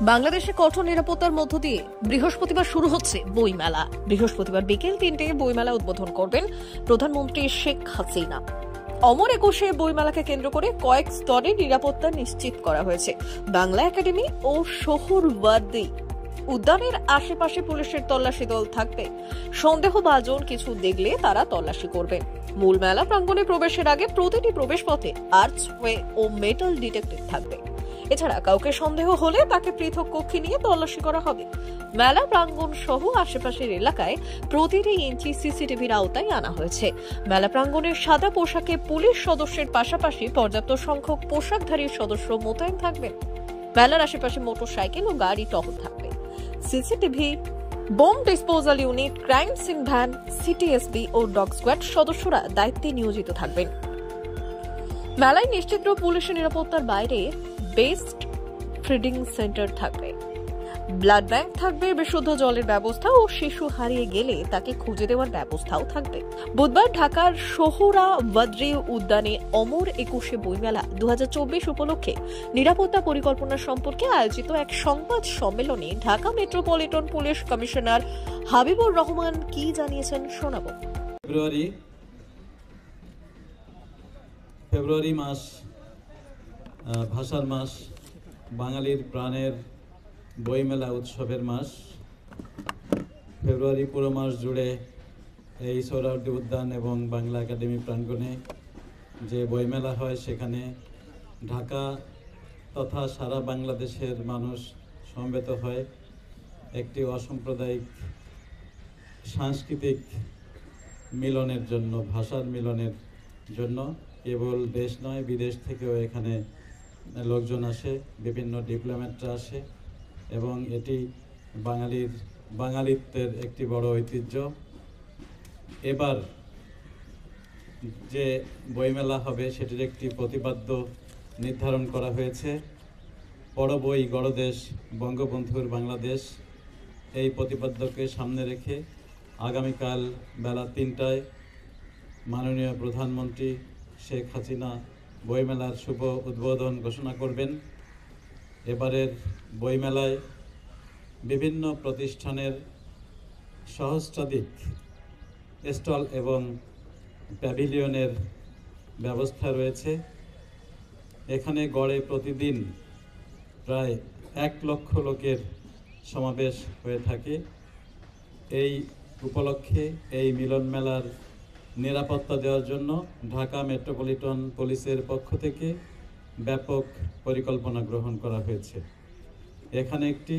বাংলাদেশে কঠোর নিরাপত্তার মধ্য দিয়ে বৃহস্পতিবার শুরু হচ্ছে বইমেলা। বৃহস্পতিবার বিকেল 3টায় বইমেলা উদ্বোধন করবেন প্রধানমন্ত্রী শেখ হাসিনা। অমর একুশে বইমেলাকে কেন্দ্র করে কয়েক স্তরে নিরাপত্তা নিশ্চিত করা হয়েছে। বাংলা একাডেমি ও সোহরাওয়ার্দী উদ্যানের আশেপাশে পুলিশের তল্লাশি দল থাকবে। সন্দেহভাজন কিছু দেখলে তারা তল্লাশি করবে। মূল মেলা প্রাঙ্গণে প্রবেশের আগে প্রতিটি প্রবেশপথে আর্চওয়ে ও মেটাল ডিটেক্টর থাকবে। এছাড়া কাউকে সন্দেহ হলে তাকে পৃথক কক্ষে নিয়ে তল্লাশি করা হবে। মেলা প্রাঙ্গণ সহ আশেপাশের এলাকায় প্রতিটি ইঞ্চি সিসিটিভির আওতায় আনা হয়েছে। মেলা প্রাঙ্গণের সাদা পোশাকে পুলিশ সদস্যের পাশাপাশি পর্যাপ্ত সংখ্যক পোশাকধারী সদস্য মোতায়েন থাকবেন। মেলার আশেপাশে মোটরসাইকেল ও গাড়ি টহল থাকবে। CCTV, bomb disposal unit, crime scene van, CTSB ও ডগ স্কোয়াড সদস্যরা দায়িত্বে নিয়োজিত থাকবেন। মেলায় নিশ্চিত পুলিশের নিরাপত্তার বাইরে বেস্ট ফিডিং সেন্টার থাকবে, ব্লাড ব্যাংক থাকবে, বিশুদ্ধ জলের ব্যবস্থা ও শিশু হারিয়ে গেলে তাকে খুঁজে দেওয়ার ব্যবস্থাও থাকবে। বুধবার ঢাকার সোহরাওয়ার্দী উদ্যানে অমর একুশে বইমেলা 2024 উপলক্ষে নিরাপত্তা পরিকল্পনা সম্পর্কে আয়োজিত এক সংবাদ সম্মেলনে Dhaka metropolitan police commissioner Habibur Rahman কি জানিয়েছেন শোনাবো। ফেব্রুয়ারি মাস ভাষার মাস, বাঙালির প্রাণের বইমেলা উৎসবের মাস। ফেব্রুয়ারি পুরো মাস জুড়ে এই সোহরাওয়ার্দী উদ্যান এবং বাংলা একাডেমি প্রাঙ্গণে যে বইমেলা হয় সেখানে ঢাকা তথা সারা বাংলাদেশের মানুষ সমবেত হয় একটি অসাম্প্রদায়িক সাংস্কৃতিক মিলনের জন্য, ভাষার মিলনের জন্য। কেবল দেশ নয়, বিদেশ থেকেও এখানে লোকজন আসে, বিভিন্ন ডিপ্লোম্যাটরা আসে এবং এটি বাঙালিত্বের একটি বড় ঐতিহ্য। এবার যে বইমেলা হবে সেটির একটি প্রতিপাদ্য নির্ধারণ করা হয়েছে। পড় বই গড়দেশ বঙ্গবন্ধুর বাংলাদেশ, এই প্রতিপাদ্যকে সামনে রেখে আগামীকাল বেলা 3টায় মাননীয় প্রধানমন্ত্রী শেখ হাসিনা বইমেলার শুভ উদ্বোধন ঘোষণা করবেন। এবারের বইমেলায় বিভিন্ন প্রতিষ্ঠানের সহস্রাধিক স্টল এবং প্যাভিলিয়নের ব্যবস্থা রয়েছে। এখানে গড়ে প্রতিদিন প্রায় 1 লক্ষ লোকের সমাবেশ হয়ে থাকে। এই উপলক্ষে এই মিলন মেলার নিরাপত্তা দেওয়ার জন্য ঢাকা মেট্রোপলিটন পুলিশের পক্ষ থেকে ব্যাপক পরিকল্পনা গ্রহণ করা হয়েছে। এখানে একটি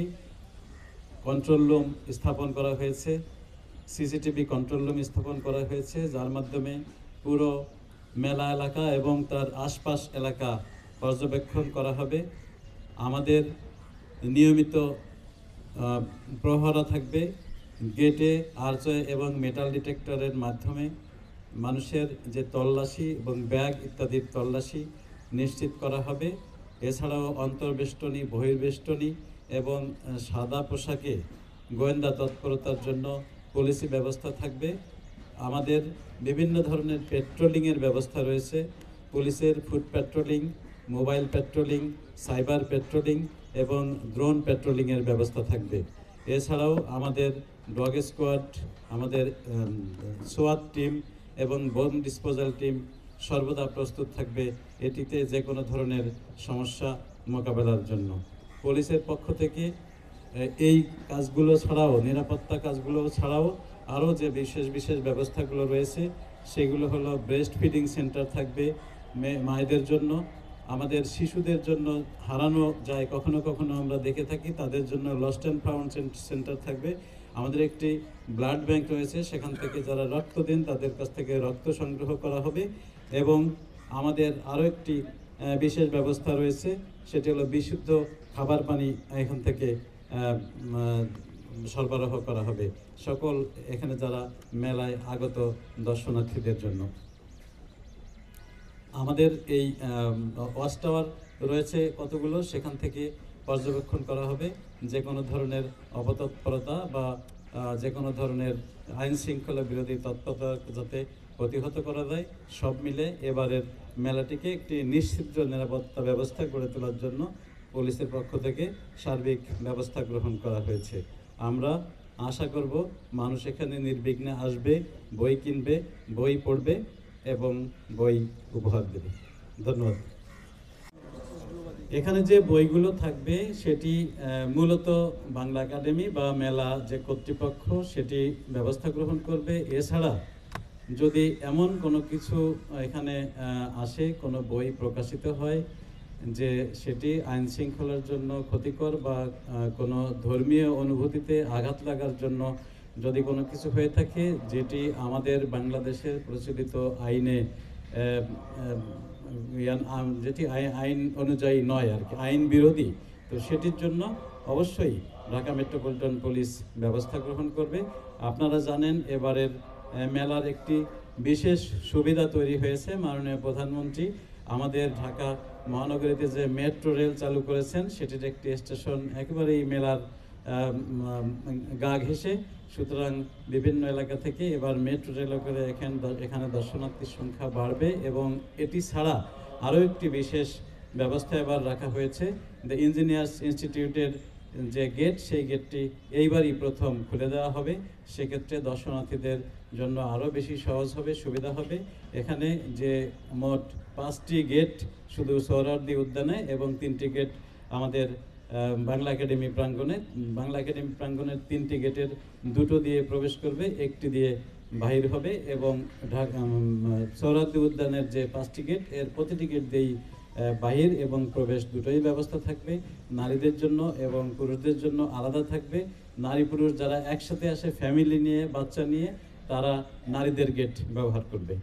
কন্ট্রোল রুম স্থাপন করা হয়েছে, সিসিটিভি কন্ট্রোল রুম স্থাপন করা হয়েছে, যার মাধ্যমে পুরো মেলা এলাকা এবং তার আশপাশ এলাকা পর্যবেক্ষণ করা হবে। আমাদের নিয়মিত প্রহরা থাকবে। গেটে আর্চওয়ে এবং মেটাল ডিটেক্টরের মাধ্যমে মানুষের যে তল্লাশি এবং ব্যাগ ইত্যাদির তল্লাশি নিশ্চিত করা হবে। এছাড়াও অন্তর্বেষ্টনী, বহির্বেষ্টনী এবং সাদা পোশাকে গোয়েন্দা তৎপরতার জন্য পুলিশি ব্যবস্থা থাকবে। আমাদের বিভিন্ন ধরনের পেট্রোলিংয়ের ব্যবস্থা রয়েছে। পুলিশের foot patrolling, mobile patrolling, cyber patrolling এবং ড্রোন পেট্রোলিংয়ের ব্যবস্থা থাকবে। এছাড়াও আমাদের ডগ স্কোয়াড, আমাদের সোয়াট টিম এবং বোম ডিসপোজাল টিম সর্বদা প্রস্তুত থাকবে এটিতে যে কোনো ধরনের সমস্যা মোকাবেলার জন্য। পুলিশের পক্ষ থেকে এই কাজগুলো ছাড়াও, নিরাপত্তা কাজগুলো ছাড়াও আরও যে বিশেষ ব্যবস্থাগুলো রয়েছে সেগুলো হলো ব্রেস্ট ফিডিং সেন্টার থাকবে মায়েদের জন্য। আমাদের শিশুদের জন্য হারানো যায় কখনো কখনো আমরা দেখে থাকি, তাদের জন্য লস্ট অ্যান্ড ফাউন্ড সেন্টার থাকবে। আমাদের একটি ব্লাড ব্যাংক রয়েছে, সেখান থেকে যারা রক্ত দেন তাদের কাছ থেকে রক্ত সংগ্রহ করা হবে। এবং আমাদের আরও একটি বিশেষ ব্যবস্থা রয়েছে, সেটি হলো বিশুদ্ধ খাবার পানি এখান থেকে সরবরাহ করা হবে সকল এখানে যারা মেলায় আগত দর্শনার্থীদের জন্য। আমাদের এই ওয়াচ টাওয়ার রয়েছে কতগুলো, সেখান থেকে পর্যবেক্ষণ করা হবে যে কোনো ধরনের অপতৎপরতা বা যে কোনো ধরনের আইন শৃঙ্খলা বিরোধী তৎপরতা যাতে প্রতিহত করা যায়। সব মিলে এবারের মেলাটিকে একটি নিশ্চিত নিরাপত্তা ব্যবস্থা গড়ে তোলার জন্য পুলিশের পক্ষ থেকে সার্বিক ব্যবস্থা গ্রহণ করা হয়েছে। আমরা আশা করব মানুষ এখানে নির্বিঘ্নে আসবে, বই কিনবে, বই পড়বে এবং বই উপহার দেবে। ধন্যবাদ। এখানে যে বইগুলো থাকবে সেটি মূলত বাংলা একাডেমি বা মেলা যে কর্তৃপক্ষ সেটি ব্যবস্থা গ্রহণ করবে। এছাড়া যদি এমন কোনো কিছু এখানে আসে, কোনো বই প্রকাশিত হয় যে সেটি আইন শৃঙ্খলার জন্য ক্ষতিকর বা কোনো ধর্মীয় অনুভূতিতে আঘাত লাগার জন্য যদি কোনো কিছু হয়ে থাকে, যেটি আমাদের বাংলাদেশের প্রচলিত আইনে যেটি আইন অনুযায়ী নয় আর কি, আইন বিরোধী, তো সেটির জন্য অবশ্যই ঢাকা মেট্রোপলিটন পুলিশ ব্যবস্থা গ্রহণ করবে। আপনারা জানেন এবারের মেলার একটি বিশেষ সুবিধা তৈরি হয়েছে। মাননীয় প্রধানমন্ত্রী আমাদের ঢাকা মহানগরীতে যে মেট্রো রেল চালু করেছেন সেটির একটি স্টেশন একেবারে এই মেলার গা ঘেঁষে। সুতরাং বিভিন্ন এলাকা থেকে এবার মেট্রো রেল করে এখানে দর্শনার্থীর সংখ্যা বাড়বে এবং এটি ছাড়া আরও একটি বিশেষ ব্যবস্থা এবার রাখা হয়েছে। দ্য ইঞ্জিনিয়ার্স ইনস্টিটিউটের যে গেট, সেই গেটটি এইবারই প্রথম খুলে দেওয়া হবে। সেক্ষেত্রে দর্শনার্থীদের জন্য আরও বেশি সহজ হবে, সুবিধা হবে। এখানে যে মোট 5টি গেট শুধু সোহরাওয়ার্দী উদ্যানে এবং 3টি গেট আমাদের বাংলা একাডেমি প্রাঙ্গণে। বাংলা একাডেমি প্রাঙ্গণের 3টি গেটের 2টো দিয়ে প্রবেশ করবে, 1টি দিয়ে বাহির হবে এবং সোহরাওয়ার্দী উদ্যানের যে 5টি গেট, এর প্রতিটি গেট দিয়েই বাহির এবং প্রবেশ দুটোই ব্যবস্থা থাকবে। নারীদের জন্য এবং পুরুষদের জন্য আলাদা থাকবে। নারী পুরুষ যারা একসাথে আসে ফ্যামিলি নিয়ে, বাচ্চা নিয়ে, তারা নারীদের গেট ব্যবহার করবে।